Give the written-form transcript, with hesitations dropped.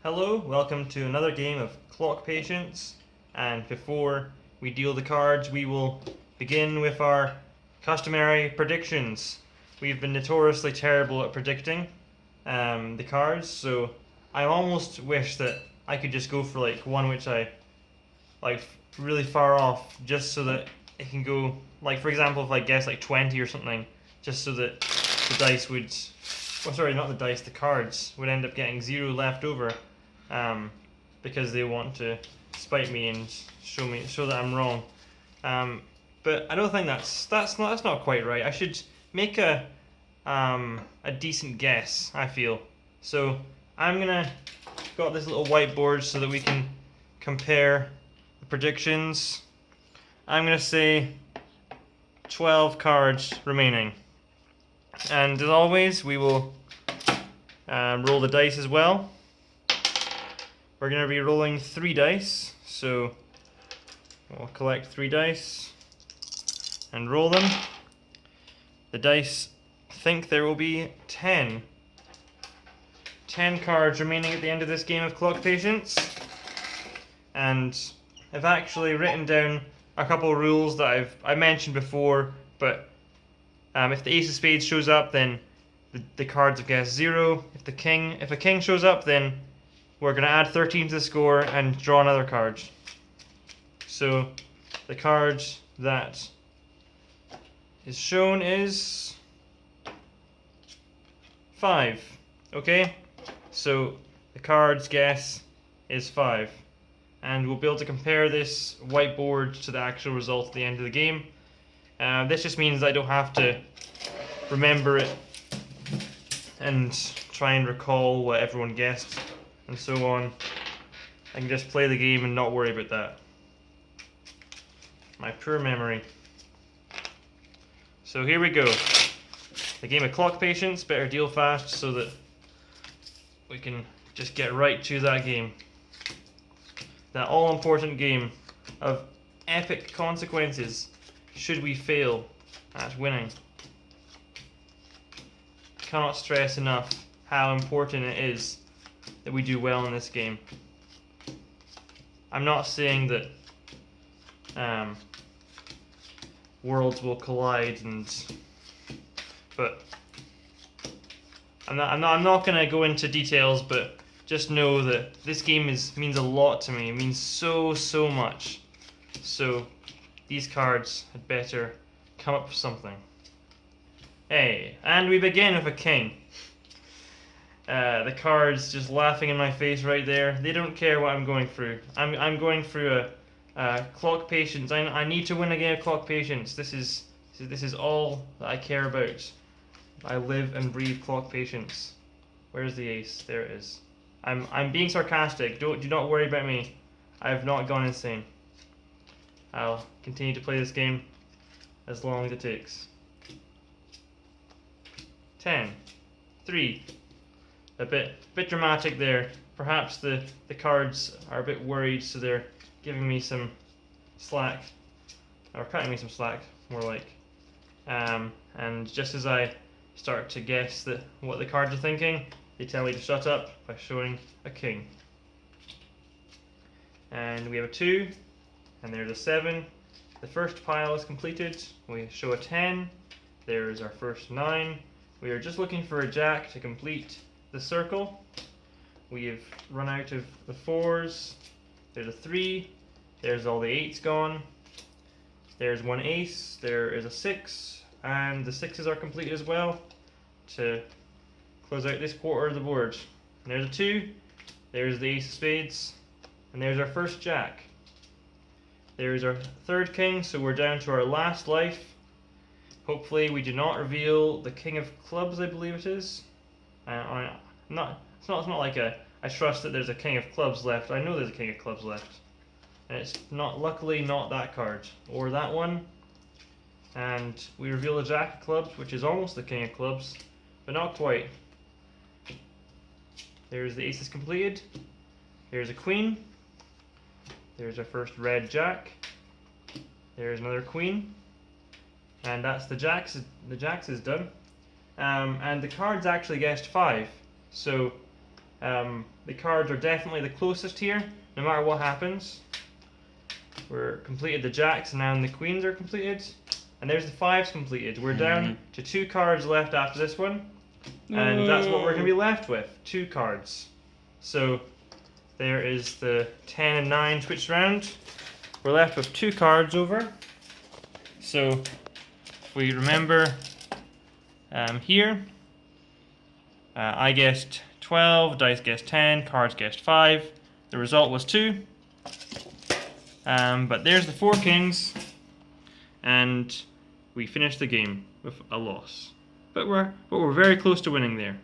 Hello, welcome to another game of Clock Patience, and before we deal the cards we will begin with our customary predictions. We've been notoriously terrible at predicting the cards, so I almost wish that I could just go for like one which I like really far off, just so that it can go, like for example if I guess like 20 or something, just so that the dice would, oh sorry, not the dice, the cards would end up getting 0 left over, because they want to spite me and show that I'm wrong. But I don't think that's not quite right. I should make a decent guess, I feel. So I'm gonna got this little whiteboard so that we can compare the predictions. I'm gonna say 12 cards remaining, and as always we will roll the dice as well. We're going to be rolling 3 dice, so we'll collect 3 dice and roll them. The dice think there will be 10 cards remaining at the end of this game of Clock Patience, and I've actually written down a couple of rules that I mentioned before, but if the ace of spades shows up, then the cards have guessed 0. If a king shows up, then we're going to add 13 to the score and draw another card. So the card that is shown is 5. Okay, so the card's guess is 5. And we'll be able to compare this whiteboard to the actual result at the end of the game. This just means I don't have to remember it and try and recall what everyone guessed and so on. I can just play the game and not worry about that. My poor memory. So here we go. The game of Clock Patience. Better deal fast so that we can just get right to that game. That all-important game of epic consequences should we fail at winning. I cannot stress enough how important it is that we do well in this game. I'm not saying that worlds will collide, but I'm not going to go into details, but just know that this game means a lot to me. It means so much. So these cards had better come up with something. Hey, and we begin with a king. The cards just laughing in my face right there. They don't care what I'm going through. I'm going through a Clock Patience. I need to win a game of Clock Patience. This is all that I care about. I live and breathe Clock Patience. Where's the ace? There it is. I'm being sarcastic. Do not worry about me. I have not gone insane. I'll continue to play this game as long as it takes. 10, 3. A bit dramatic there. Perhaps the cards are a bit worried, so they're giving me some slack, or cutting me some slack, more like. And just as I start to guess what the cards are thinking, they tell me to shut up by showing a king. And we have a 2, and there's a 7. The first pile is completed. We show a 10. There's our first 9. We are just looking for a jack to complete the circle. We've run out of the 4s. There's a 3. There's all the 8s gone. There's one ace. There is a 6, and the 6s are completed as well to close out this quarter of the board. And there's a 2. There's the ace of spades, and there's our first jack. There's our third king, so we're down to our last life. Hopefully we do not reveal the king of clubs, I believe it is. It's not like I trust that there's a king of clubs left. I know there's a king of clubs left. And it's luckily not that card, or that one. And we reveal the jack of clubs, which is almost the king of clubs, but not quite. There's the aces completed. There's a queen. There's our first red jack. There's another queen. And that's the jacks. The jacks is done. And the cards actually guessed 5. So The cards are definitely the closest here, no matter what happens. We're completed the jacks, and now the queens are completed. And there's the fives completed. We're down to 2 cards left after this one. And that's what we're going to be left with, 2 cards. So there is the 10 and 9 switched around. We're left with 2 cards over. So if we remember here, I guessed 12, dice guessed 10, cards guessed 5. The result was 2. But there's the 4 kings, and we finished the game with a loss. But we're very close to winning there.